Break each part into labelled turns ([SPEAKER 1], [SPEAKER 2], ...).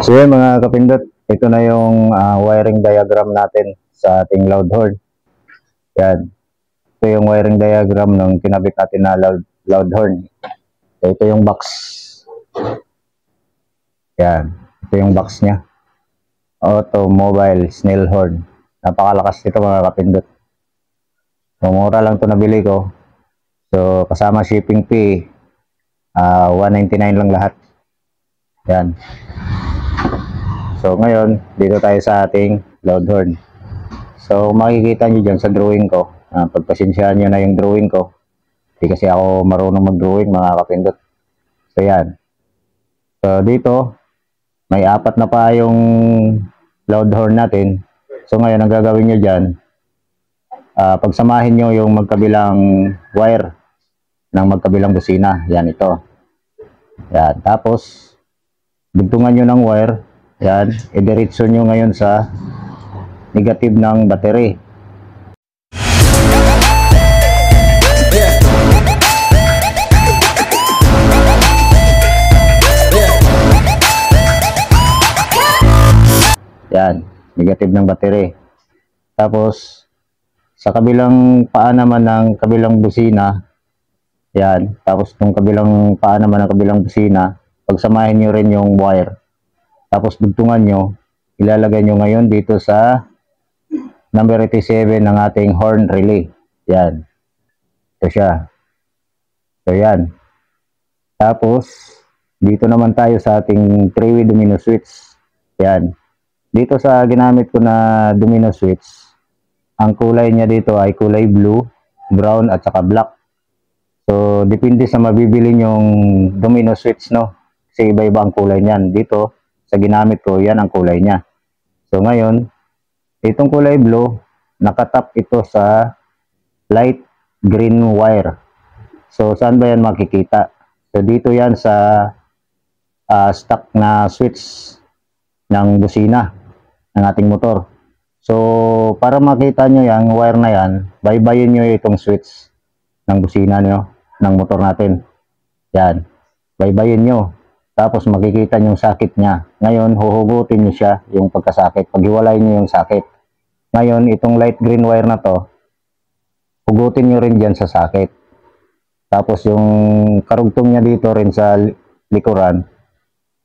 [SPEAKER 1] So yun mga kapindot, ito na yung wiring diagram natin sa ating loud horn. Yan. Ito yung wiring diagram ng kinabit natin na loud horn. So, ito yung box. Yan. Ito yung box niya. Automobile snail horn. Napakalakas nito mga kapindot. Mura lang ito nabili ko. So kasama shipping fee, 199 lang lahat. Yan. So ngayon, dito tayo sa ating loud horn. So makikita nyo dyan sa drawing ko, pagpasensyahan nyo na yung drawing ko. Hindi kasi ako marunong mag-drawing mga kapindot. So yan. So dito, may apat na pa yung loud horn natin. So ngayon, ang gagawin nyo dyan, pagsamahin nyo yung magkabilang wire ng magkabilang busina. Yan ito. Yan. Tapos, dugtungan nyo ng wire. Yan. Idiretso nyo ngayon sa negative ng battery. Yan. Negative ng battery. Tapos, sa kabilang paa naman ng kabilang busina, yan. Tapos, itong kabilang paa naman ng kabilang busina, pagsamahin nyo rin yung wire. Tapos, dugtungan nyo. Ilalagay nyo ngayon dito sa number 87 ng ating horn relay. Yan. Ito siya. So, yan. Tapos, dito naman tayo sa ating 3-way domino switch. Yan. Dito sa ginamit ko na domino switch, ang kulay niya dito ay kulay blue, brown, at saka black. So, depende sa mabibili nyong domino switch, no? Kasi iba-iba ang kulay niyan. Dito, sa ginamit ko, yan ang kulay niya. So, ngayon, itong kulay blue, nakatap ito sa light green wire. So, saan ba yan makikita? So, dito yan sa stock na switch ng busina ng ating motor. So, para makita nyo yung wire na yan, baybayin nyo itong switch ng busina nyo, ng motor natin. Yan. Baybayin nyo. Tapos makikita nyo yung sakit niya. Ngayon, huhugutin nyo siya yung pagkasakit. Paghiwalay nyo yung sakit. Ngayon, itong light green wire na to, hugutin nyo rin dyan sa sakit. Tapos yung karugtong niya dito rin sa likuran,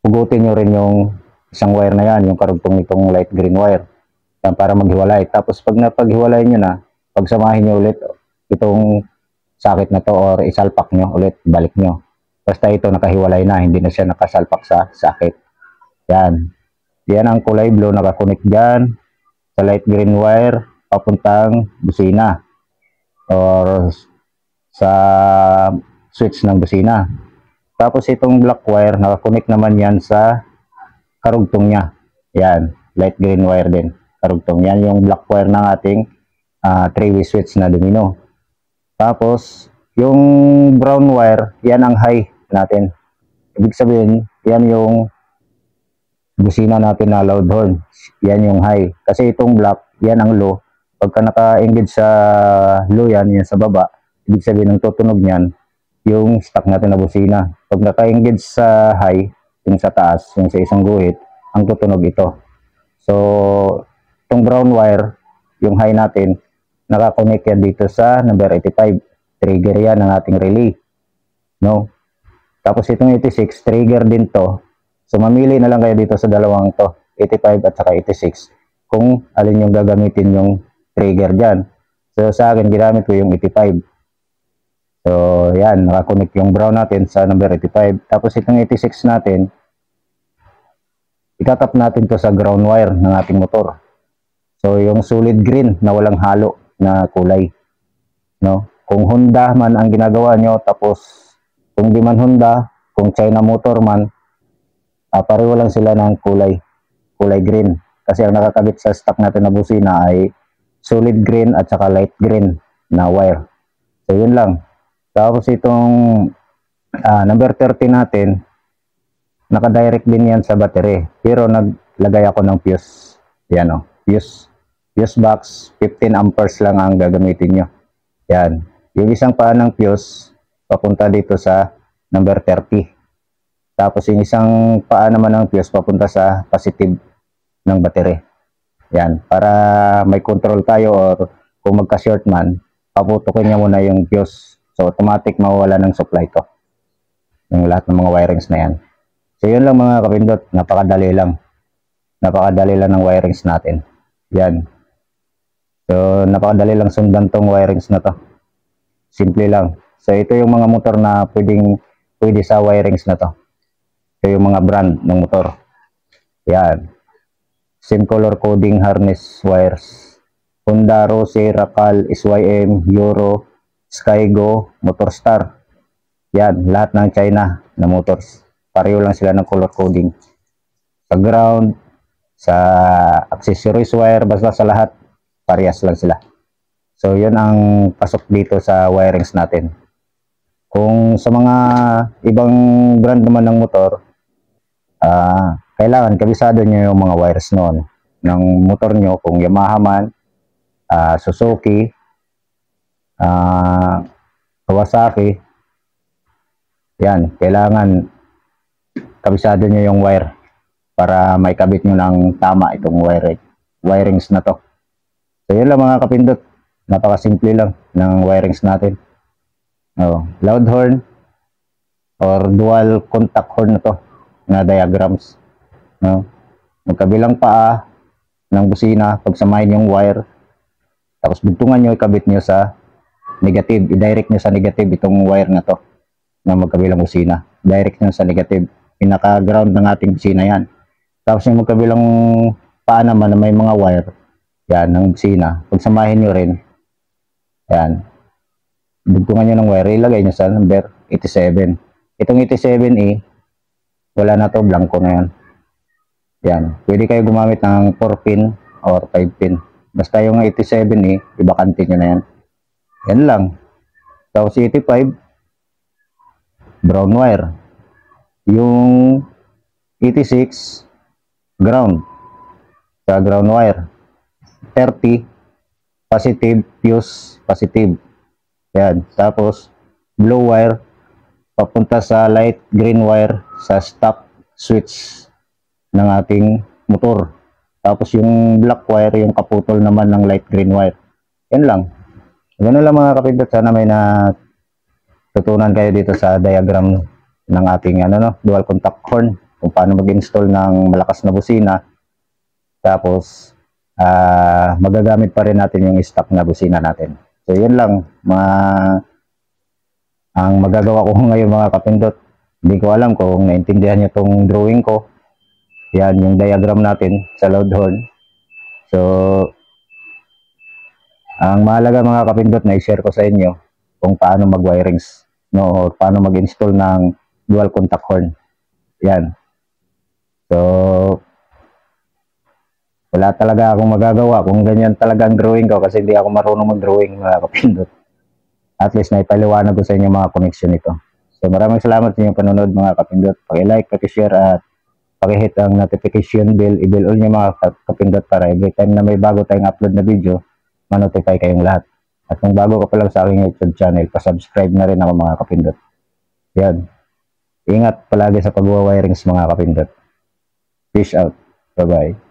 [SPEAKER 1] hugutin nyo rin yung isang wire na yan, yung karugtong nitong light green wire. Yan, para maghiwalay. Tapos pag napaghiwalay nyo na, pagsamahin nyo ulit itong sakit na to or isalpak nyo ulit, balik nyo. Basta ito nakahiwalay na, hindi na siya nakasalpak sa sakit. Yan. Yan ang kulay blue, nakakunik dyan sa light green wire papuntang busina or sa switch ng busina. Tapos itong black wire, nakakunik naman yan sa karugtong niya. Yan, light green wire din. Karugtong yan, yung black wire ng ating 3-way switch na domino. Tapos, yung brown wire, yan ang high natin. Ibig sabihin, yan yung busina natin na loud horn. Yan yung high. Kasi itong black, yan ang low. Pagka naka-engage sa low yan, yan sa baba, ibig sabihin ng tutunog niyan, yung stock natin na busina. Pag naka-engage sa high, yung sa taas, yung sa isang guhit, ang tutunog ito. So, itong brown wire, yung high natin, nakakonect yan dito sa number 85. Trigger yan ng ating relay. No? Tapos itong 86, trigger din to. So, mamili na lang kayo dito sa dalawang to, 85 at saka 86, kung alin yung gagamitin yung trigger dyan. So, sa akin, ginamit ko yung 85. So, yan, nakakonect yung brown natin sa number 85. Tapos itong 86 natin, itatap natin to sa ground wire ng ating motor. So, yung solid green na walang halo na kulay. No? Kung Honda man ang ginagawa nyo, tapos kung di man Honda, kung China motor man, pareho lang sila ng kulay green. Kasi ang nakakabit sa stock natin na busina ay solid green at saka light green na wire. So, yun lang. Tapos itong number 30 natin, naka-direct din yan sa battery. Pero naglagay ako ng fuse. Yan o, fuse box, 15 amperes lang ang gagamitin nyo. Yan. Yung isang paa ng fuse, papunta dito sa number 30. Tapos yung isang paa naman ng fuse papunta sa positive ng battery. Yan, para may control tayo or kung magka-short man, paputukin niya muna yung fuse. So automatic mawawala ng supply to. Yung lahat ng mga wirings na yan. So yun lang mga kapindot, napakadali lang. Napakadali lang ng wirings natin. Yan. So napakadali lang sundan tong wirings na to. Simple lang. So ito yung mga motor na pwede sa wirings na to. Ito yung mga brand ng motor. Yan. Same color coding harness wires. Honda, Rossi, Racal, SYM, Euro, Skygo, Motorstar. Yan, lahat ng China na motors. Pareho lang sila ng color coding. Sa ground, sa accessories wire, basta sa lahat, parehas lang sila. So, yun ang pasok dito sa wirings natin. Kung sa mga ibang brand naman ng motor, kailangan kabisado nyo yung mga wires noon ng motor nyo, kung Yamaha man, Suzuki, Kawasaki. Yan, kailangan kabisado nyo yung wire para may kabit nyo ng tama itong wirings na to. So yun lang mga kapindot, napakasimple lang ng wirings natin. Loud horn or dual contact horn na to na diagrams. Magkabilang paa ng busina, pagsamahin yung wire, tapos bugtungan nyo, ikabit nyo sa negative, i-direct nyo sa negative itong wire na to na magkabilang busina. Direct nyo sa negative, pinaka-ground ng ating busina yan. Tapos yung magkabilang paa naman na may mga wire, yan, ng busina, pagsamahin nyo rin, yan, bugtungan nyo ng wire, ilagay nyo sa number 87. Itong 87E, wala na to, blanco na yan. Yan, pwede kayo gumamit ng 4 pin or 5 pin. Basta yung 87E, ibakante nyo na yan. Yan lang. Tapos 85, brown wire. Yung 86, ground. Sa ground wire. 30, positive, fuse, positive. Yan. Tapos, blue wire, papunta sa light green wire sa stop switch ng ating motor. Tapos yung black wire, yung kaputol naman ng light green wire. Yan lang. Ganun lang mga kapindot. Sana may natutunan kayo dito sa diagram ng ating dual contact horn. Kung paano mag-install ng malakas na busina. Tapos, magagamit pa rin natin yung stock na busina natin. So yun lang. Ang magagawa ko ngayon mga kapindot, hindi ko alam kung naintindihan nyo itong drawing ko. Yan yung diagram natin sa loud horn. So, ang mahalaga mga kapindot na i-share ko sa inyo kung paano mag-wirings, o paano mag-install ng dual contact horn. Yan. So, wala talaga akong magagawa kung ganyan talaga ang drawing ko kasi hindi ako marunong mag-drawing mga kapindot. At least naipaliwanag ko sa inyo mga connection nito. So maraming salamat sa inyong panonood mga kapindot. Paki-like, paki-share at paki-hit ang notification bell. I-bell all nyo mga kapindot para every time na may bago tayong upload na video, ma-notify kayong lahat. At kung bago ka pa lang sa aking YouTube channel, pa-subscribe na rin ako mga kapindot. Yan. Ingat palagi sa pag-wirings mga kapindot. Peace out. Bye-bye.